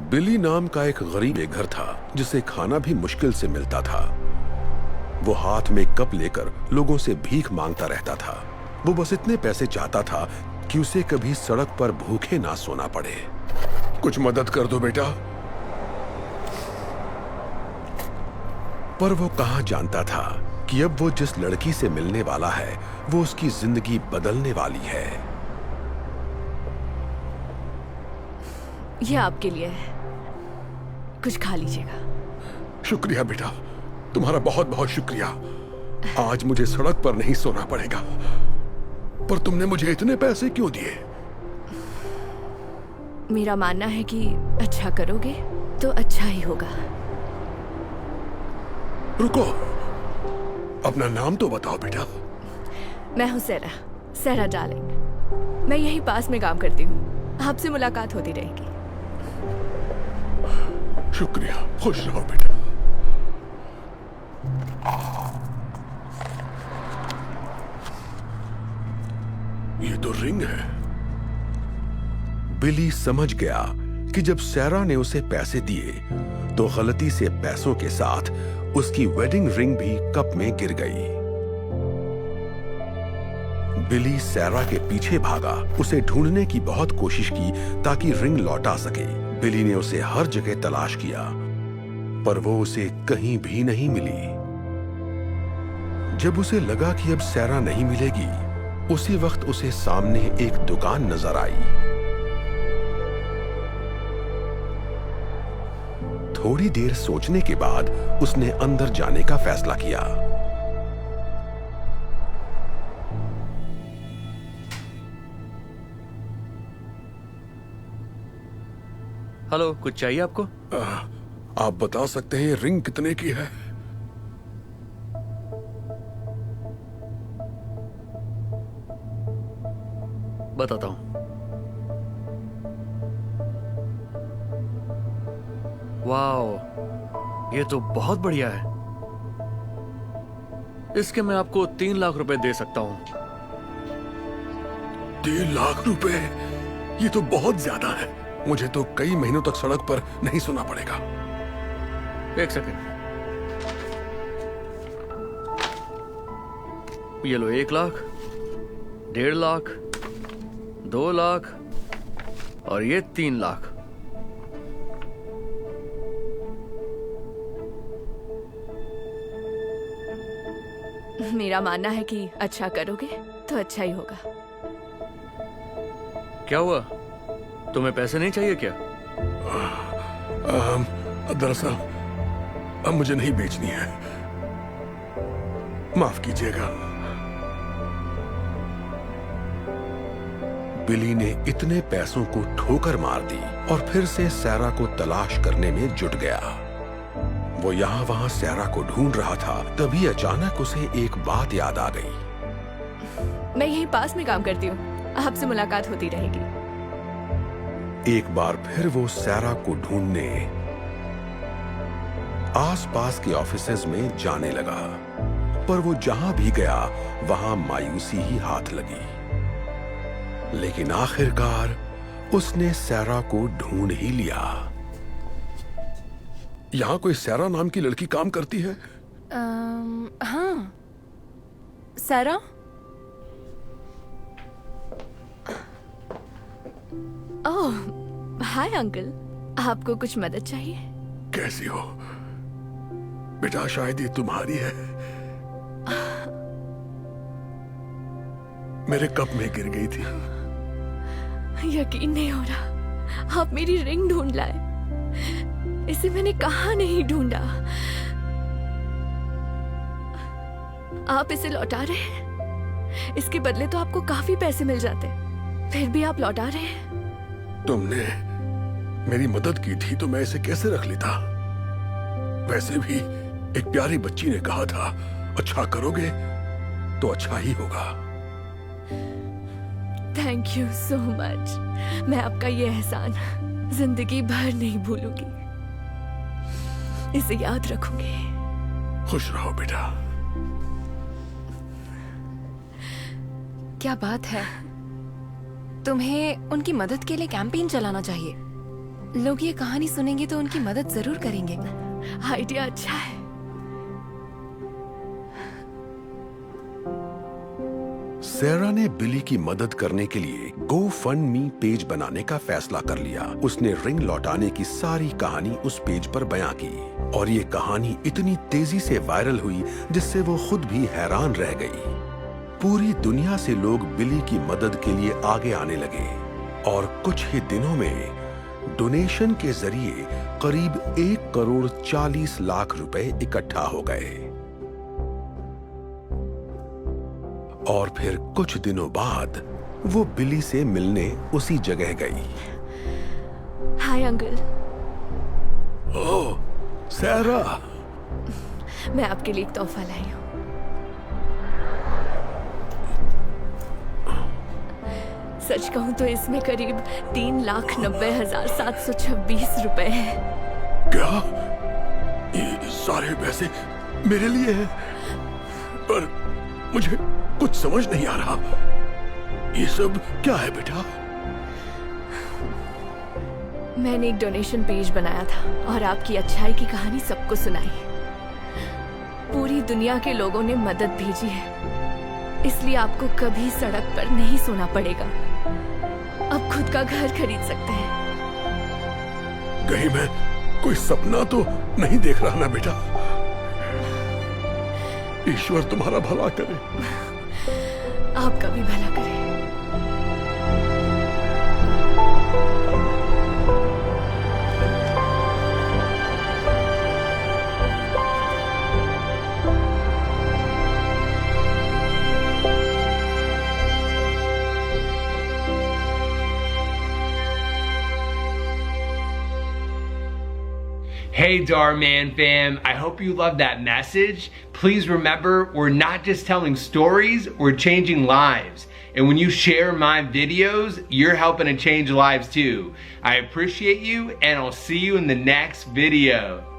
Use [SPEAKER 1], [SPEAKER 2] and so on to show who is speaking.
[SPEAKER 1] बिली नाम का एक गरीब घर था जिसे खाना भी मुश्किल से मिलता था। वो हाथ में कप लेकर लोगों से भीख मांगता रहता था। वो बस इतने पैसे चाहता था कि उसे कभी सड़क पर भूखे ना सोना पड़े। कुछ मदद कर दो बेटा। पर वो कहां जानता था कि अब वो जिस लड़की से मिलने वाला है वो उसकी जिंदगी बदलने वाली है।
[SPEAKER 2] ये आपके लिए है, कुछ खा लीजिएगा।
[SPEAKER 1] शुक्रिया बेटा, तुम्हारा बहुत बहुत शुक्रिया। आज मुझे सड़क पर नहीं सोना पड़ेगा। पर तुमने मुझे इतने पैसे क्यों दिए?
[SPEAKER 2] मेरा मानना है कि अच्छा करोगे तो अच्छा ही होगा।
[SPEAKER 1] रुको, अपना नाम तो बताओ बेटा।
[SPEAKER 2] मैं हूँ सेरा डार्लिंग। मैं यही पास में काम करती हूँ। आपसे मुलाकात होती रहेगी।
[SPEAKER 1] शुक्रिया, खुश रहो बेटा। ये तो रिंग है। बिली समझ गया कि जब सैरा ने उसे पैसे दिए तो गलती से पैसों के साथ उसकी वेडिंग रिंग भी कप में गिर गई। बिली सैरा के पीछे भागा, उसे ढूंढने की बहुत कोशिश की ताकि रिंग लौटा सके। बिली ने उसे हर जगह तलाश किया पर वो उसे कहीं भी नहीं मिली। जब उसे लगा कि अब सैरा नहीं मिलेगी, उसी वक्त उसे सामने एक दुकान नजर आई। थोड़ी देर सोचने के बाद उसने अंदर जाने का फैसला किया।
[SPEAKER 3] हेलो, कुछ चाहिए आपको?
[SPEAKER 1] आप बता सकते हैं रिंग कितने की है?
[SPEAKER 3] बताता हूं। वाओ, ये तो बहुत बढ़िया है। इसके मैं आपको 3 लाख रुपए दे सकता हूं।
[SPEAKER 1] 3 लाख रुपए? ये तो बहुत ज्यादा है। मुझे तो कई महीनों तक सड़क पर नहीं सोना पड़ेगा।
[SPEAKER 3] एक सेकंड, ये लो। 1 लाख, 1.5 लाख, 2 लाख और ये 3 लाख।
[SPEAKER 2] मेरा मानना है कि अच्छा करोगे तो अच्छा ही होगा।
[SPEAKER 3] क्या हुआ, तुम्हें पैसे नहीं चाहिए क्या?
[SPEAKER 1] दरअसल अब मुझे नहीं बेचनी है, माफ कीजिएगा। बिली ने इतने पैसों को ठोकर मार दी और फिर से सैरा को तलाश करने में जुट गया। वो यहाँ वहां सैरा को ढूंढ रहा था, तभी अचानक उसे एक बात याद आ गई।
[SPEAKER 2] मैं यहीं पास में काम करती हूँ, आपसे मुलाकात होती रहेगी।
[SPEAKER 1] एक बार फिर वो सैरा को ढूंढने आसपास के ऑफिसेज में जाने लगा, पर वो जहां भी गया वहां मायूसी ही हाथ लगी। लेकिन आखिरकार उसने सैरा को ढूंढ ही लिया। यहां कोई सैरा नाम की लड़की काम करती है?
[SPEAKER 2] हाँ, सेरा। ओह, हाय अंकल, आपको कुछ मदद चाहिए?
[SPEAKER 1] कैसी हो बेटा? शायद ये तुम्हारी है। मेरे कप में गिर गई थी।
[SPEAKER 2] यकीन नहीं हो रहा, आप मेरी रिंग ढूंढ लाए। इसे मैंने कहाँ नहीं ढूंढा। आप इसे लौटा रहे हैं? इसके बदले तो आपको काफी पैसे मिल जाते, फिर भी आप लौटा रहे हैं।
[SPEAKER 1] तुमने मेरी मदद की थी तो मैं इसे कैसे रख लेता? वैसे भी एक प्यारी बच्ची ने कहा था, अच्छा करोगे तो अच्छा ही होगा।
[SPEAKER 2] Thank you so much. मैं आपका ये एहसान जिंदगी भर नहीं भूलूंगी, इसे याद रखूंगी।
[SPEAKER 1] खुश रहो बेटा।
[SPEAKER 4] क्या बात है, तुम्हें उनकी मदद के लिए कैंपेन चलाना चाहिए। लोग ये कहानी सुनेंगे तो उनकी मदद जरूर करेंगे।
[SPEAKER 2] आइडिया अच्छा है।
[SPEAKER 1] सैरा ने बिली की मदद करने के लिए GoFundMe पेज बनाने का फैसला कर लिया। उसने रिंग लौटाने की सारी कहानी उस पेज पर बयां की और ये कहानी इतनी तेजी से वायरल हुई जिससे वो खुद भी हैरान रह गई। पूरी दुनिया से लोग बिली की मदद के लिए आगे आने लगे और कुछ ही दिनों में डोनेशन के जरिए करीब 1,40,00,000 रुपए इकट्ठा हो गए। और फिर कुछ दिनों बाद वो बिली से मिलने उसी जगह गई।
[SPEAKER 2] Hi uncle.
[SPEAKER 1] ओह, सैरा।
[SPEAKER 2] मैं आपके लिए एक तोहफा लाई हूँ। सच कहूँ तो इसमें करीब 3,90,726 रुपए हैं।
[SPEAKER 1] क्या? ये सारे पैसे मेरे लिए हैं? पर मुझे कुछ समझ नहीं आ रहा। ये सब क्या है बेटा?
[SPEAKER 2] मैंने एक डोनेशन पेज बनाया था और आपकी अच्छाई की कहानी सबको सुनाई। पूरी दुनिया के लोगों ने मदद भेजी है, इसलिए आपको कभी सड़क पर नहीं सोना पड़ेगा। अब खुद का घर खरीद सकते हैं।
[SPEAKER 1] कहीं मैं कोई सपना तो नहीं देख रहा ना बेटा? ईश्वर तुम्हारा भला करे।
[SPEAKER 2] आपका भी भला करे।
[SPEAKER 5] Hey Darman fam, I hope you loved that message. Please remember, we're not just telling stories, we're changing lives. And when you share my videos, you're helping to change lives too. I appreciate you and I'll see you in the next video.